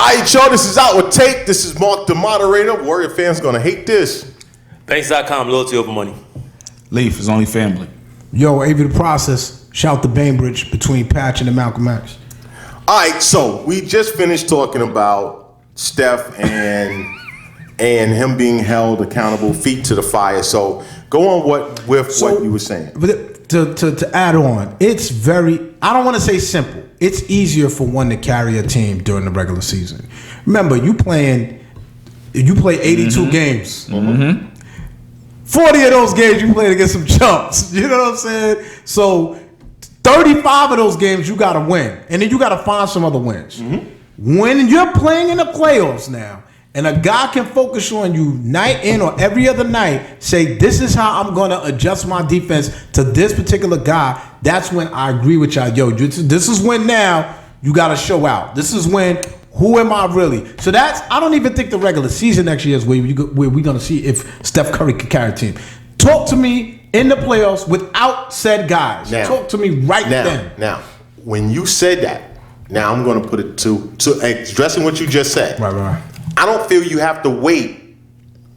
Alright, y'all, this is Our Take. This is Marc, the moderator. Warrior fans gonna hate this. Banks.com, loyalty over money. Leaf is only family. Yo, Avery the Process. Shout the Bainbridge between Patch and the Malcolm X. Alright, so we just finished talking about Steph and him being held accountable, feet to the fire. So go on what you were saying. But to add on, it's very, I don't want to say simple. It's easier for one to carry a team during the regular season. Remember, you play 82 games. Mm-hmm. 40 of those games you played against some chumps. You know what I'm saying? So 35 of those games you got to win. And then you got to find some other wins. Mm-hmm. When you're playing in the playoffs now, and a guy can focus on you night in or every other night, say, this is how I'm going to adjust my defense to this particular guy, that's when I agree with y'all. Yo, this is when now you got to show out. This is when, who am I really? So I don't even think the regular season next year is where we're going to see if Steph Curry can carry a team. Talk to me in the playoffs without said guys. Now, talk to me then. Now, when you said that, now I'm going to put it to addressing what you just said. Right. I don't feel you have to wait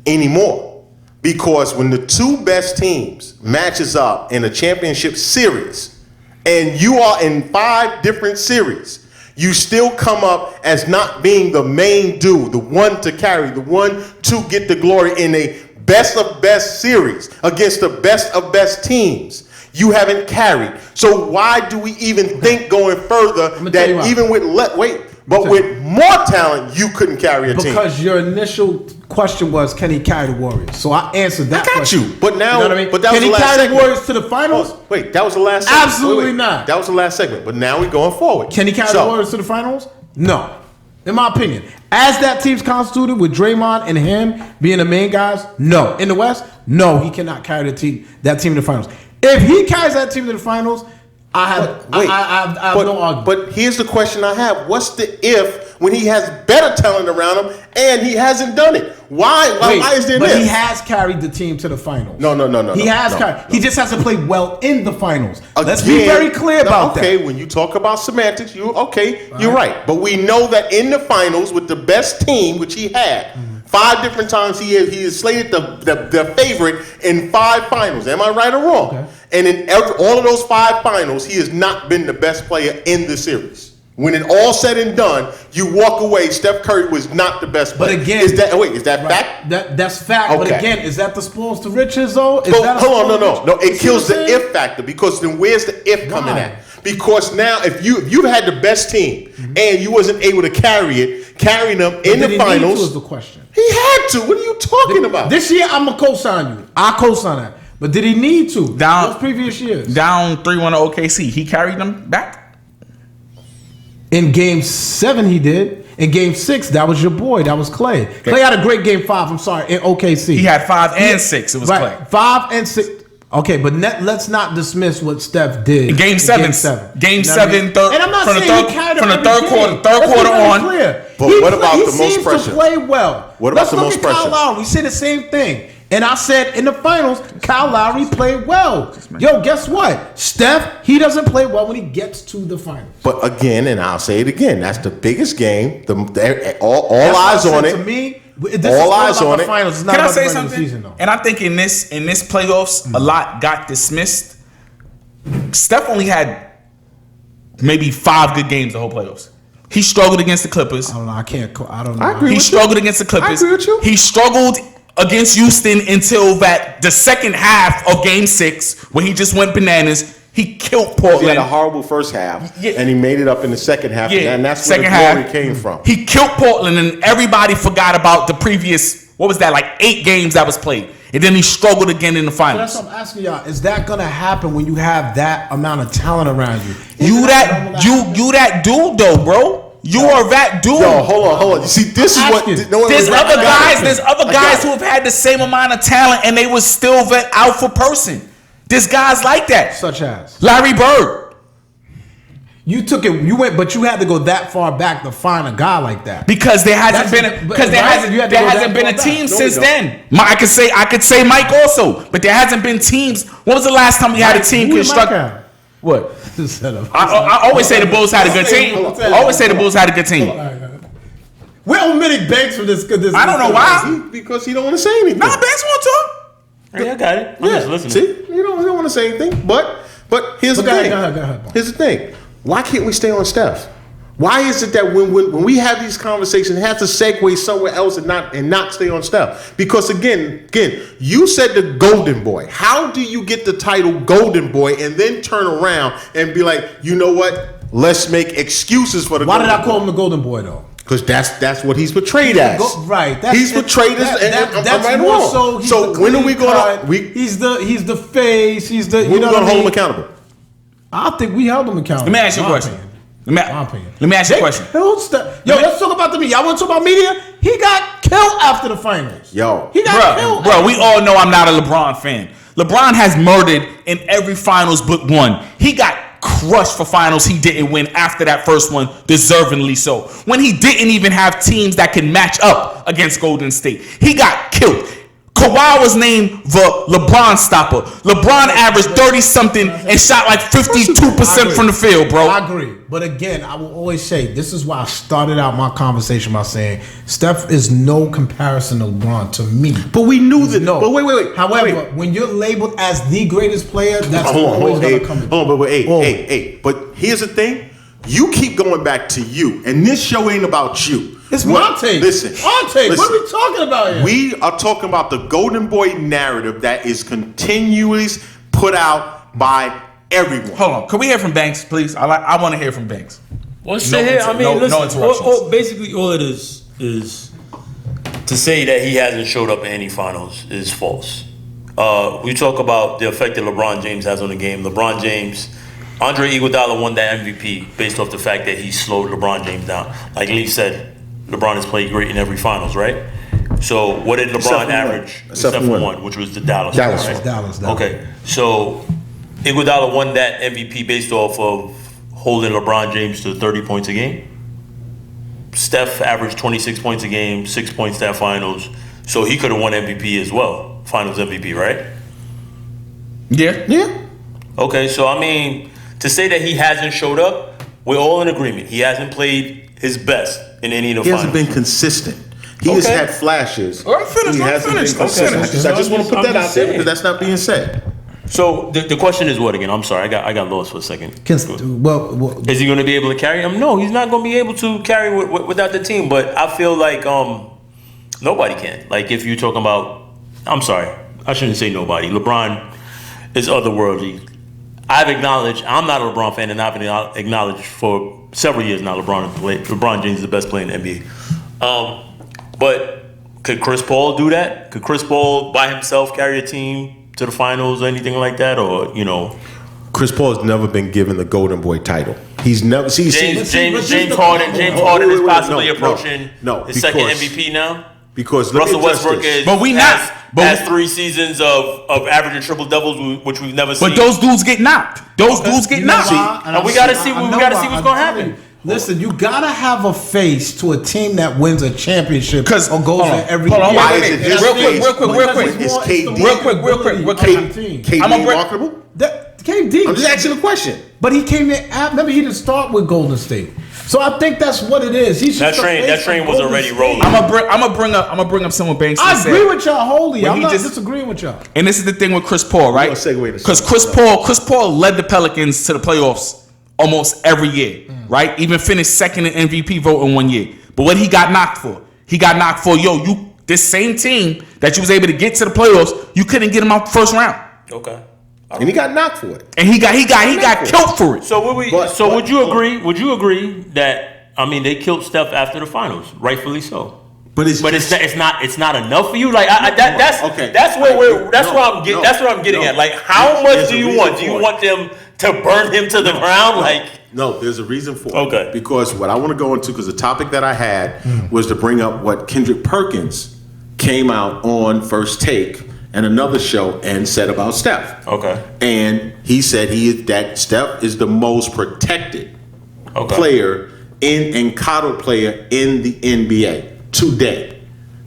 anymore, because when the two best teams matches up in a championship series and you are in 5 different series, you still come up as not being the main dude, the one to carry, the one to get the glory in a best of best series against the best of best teams. You haven't carried. So why do we even think going further that even with with more talent, you couldn't carry a team? Because your initial question was, can he carry the Warriors? So I answered that question. You. But now, you know what I mean? But that can was the last carry segment. the Warriors to the finals? Oh, wait, that was the last segment. Absolutely not. That was the last segment. But now we're going forward. Can he carry the Warriors to the finals? No. In my opinion. As that team's constituted with Draymond and him being the main guys, no. In the West, no, he cannot carry that team to the finals. If he carries that team to the finals, I have no argument. But here's the question I have. What's the if when he has better talent around him and he hasn't done it? Why is there But he has carried the team to the finals. No. He has carried. He just hasn't played well in the finals. Let's be very clear about that. Okay, when you talk about semantics, you're right. But we know that in the finals with the best team, which he had, 5 different times he is slated the favorite in 5 finals. Am I right or wrong? Okay. And in all of those 5 finals, he has not been the best player in the series. When it all said and done, you walk away, Steph Curry was not the best player. But again, is that fact? That's fact. Okay. But again, is that the spoils to riches though? Hold on, no. It kills the if factor, because then where's the if coming at? Because now if you've had the best team and you wasn't able to carry them in the finals, was the question. He had to. What are you talking about? This year, I'm going to co-sign you. I co-sign that. But did he need to? Those previous years. Down 3-1 to OKC. He carried them back? In Game 7, he did. In Game 6, that was your boy. That was Clay. Okay. Clay had a great Game 5. I'm sorry, in OKC. He had 5 and 6. It was Clay. 5 and 6. Okay, but let's not dismiss what Steph did. In Game 7. Game 7, and I'm not saying he carried from the third quarter on. Clear. But what about the most pressure? He seems to play well. What about the most pressure? Kyle Lowry. We said the same thing. And I said in the finals, Kyle Lowry played well. Yo, guess what? Steph, he doesn't play well when he gets to the finals. But again, and I'll say it again, that's the biggest game. All eyes on it. To me, all eyes on it. Finals. It's not Can I about say the something? Season, though. And I think in this playoffs, a lot got dismissed. Steph only had maybe 5 good games the whole playoffs. He struggled against the Clippers. I don't know. I don't know. I agree he with struggled you. against the Clippers. I agree with you. He struggled against Houston until the second half of Game 6, where he just went bananas. He killed Portland. He had a horrible first half, and he made it up in the second half, and that's where the glory came from. He killed Portland, and everybody forgot about the previous, 8 games that was played. And then he struggled again in the finals. So that's what I'm asking y'all. Is that going to happen when you have that amount of talent around you? You that dude, though, bro. You are that dude. Yo, hold on. You see, this is what. There's other guys who have had the same amount of talent and they was still the alpha person. There's guys like that. Such as Larry Bird. You took it. You went, but you had to go that far back to find a guy like that. Because there hasn't been a team since then. I could say Mike also, but there hasn't been teams. When was the last time we had a team construct? What? I always say the Bulls had a good team. We're omitting Banks from this. I don't know why. Because he don't want to say anything. Nah, Banks won't talk. Yeah, I got it. I'm just listening. See, you don't want to say anything. But here's the thing. Go ahead. Here's the thing. Why can't we stay on Steph? Why is it that when we have these conversations, it has to segue somewhere else and not stay on Steph? Because again, you said the Golden Boy. How do you get the title Golden Boy and then turn around and be like, you know what? Let's make excuses for the. Why did I call him the Golden Boy though? Because that's what he's portrayed as. Right. He's portrayed as. That's right more wrong. so. When are we going to? He's the face. He's the. When are we going to hold him accountable? I think we held him accountable. Let me ask you a question. Let me ask you a question. Let's talk about the media. Y'all want to talk about media? He got killed after the finals. He got killed. Bro, we all know I'm not a LeBron fan. LeBron has murdered in every finals but one. He got crushed for finals he didn't win after that first one, deservingly so. When he didn't even have teams that can match up against Golden State. He got killed. Kawhi was named the LeBron stopper. LeBron averaged 30-something and shot like 52% from the field, bro. I agree. But again, I will always say, this is why I started out my conversation by saying, Steph is no comparison to LeBron to me. But we knew that. No. But wait. However, when you're labeled as the greatest player, that's always going to come in. Hold on, hey. But here's the thing. You keep going back to you. And this show ain't about you. It's my take. Listen. What are we talking about here? We are talking about the Golden Boy narrative that is continuously put out by everyone. Hold on. Can we hear from Banks, please? I want to hear from Banks. What's here? I mean, listen. No interruptions. Basically, all it is to say that he hasn't showed up in any finals is false. We talk about the effect that LeBron James has on the game. LeBron James, Andre Iguodala won that MVP based off the fact that he slowed LeBron James down. Like Lee said, LeBron has played great in every finals, right? So what did LeBron average? Except for one, which was the Dallas. Right? Dallas. Okay, so Iguodala won that MVP based off of holding LeBron James to 30 points a game. Steph averaged 26 points a game, 6 points that finals. So he could have won MVP as well, finals MVP, right? Yeah. Okay, so I mean, to say that he hasn't showed up, we're all in agreement. He hasn't played his best in any of the finals. He hasn't been consistent. He has had flashes. All right, finish. He hasn't been consistent. I just want to put that out there because that's not being said. So the question is what again? I'm sorry, I got lost for a second. Well, is he going to be able to carry him? No, he's not going to be able to carry without the team. But I feel like nobody can. Like if you're talking about, I'm sorry, I shouldn't say nobody. LeBron is otherworldly. I've acknowledged I'm not a LeBron fan, and I've acknowledged for several years now LeBron James is the best player in the NBA. But could Chris Paul do that? Could Chris Paul by himself carry a team to the finals or anything like that? Or, you know, Chris Paul has never been given the Golden Boy title. He's never. James Harden is possibly approaching his second MVP now. Because Russell Westbrook has 3 seasons of averaging triple doubles, which we've never seen. But those dudes get knocked. And we gotta see what's gonna happen. Listen, you gotta have a face to a team that wins a championship or goes there every year. Why is it this real quick. Is KD remarkable? KD. I'm just asking a question. But he came there. Remember, he didn't start with Golden State, so I think that's what it is. He's that train was already rolling. I'm gonna bring up someone Banks. I agree with y'all wholly. I'm not disagreeing with y'all. And this is the thing with Chris Paul, right? Because Chris Paul led the Pelicans to the playoffs almost every year, right? Even finished second in MVP vote in 1 year. But what he got knocked for? He got knocked for this same team that you was able to get to the playoffs. You couldn't get him out the first round. Okay. And he got knocked for it. And he got killed for it. So would you agree? Would you agree that they killed Steph after the finals, rightfully so? But it's not enough for you. Like that's where I'm getting at. Like how much do you want? Do you want them to burn him to the ground? Like No, there's a reason for it. Okay. Because what I want to go into, because the topic that I had was to bring up what Kendrick Perkins came out on First Take and another show and said about Steph. Okay. And he said that Steph is the most protected Okay. player and coddled player in the NBA today.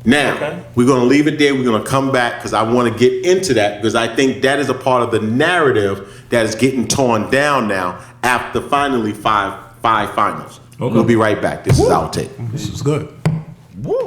Now, Okay. we're going to leave it there. We're going to come back because I want to get into that because I think that is a part of the narrative that is getting torn down now after finally five finals. Okay. We'll be right back. This is Outtake. This is good. Woo.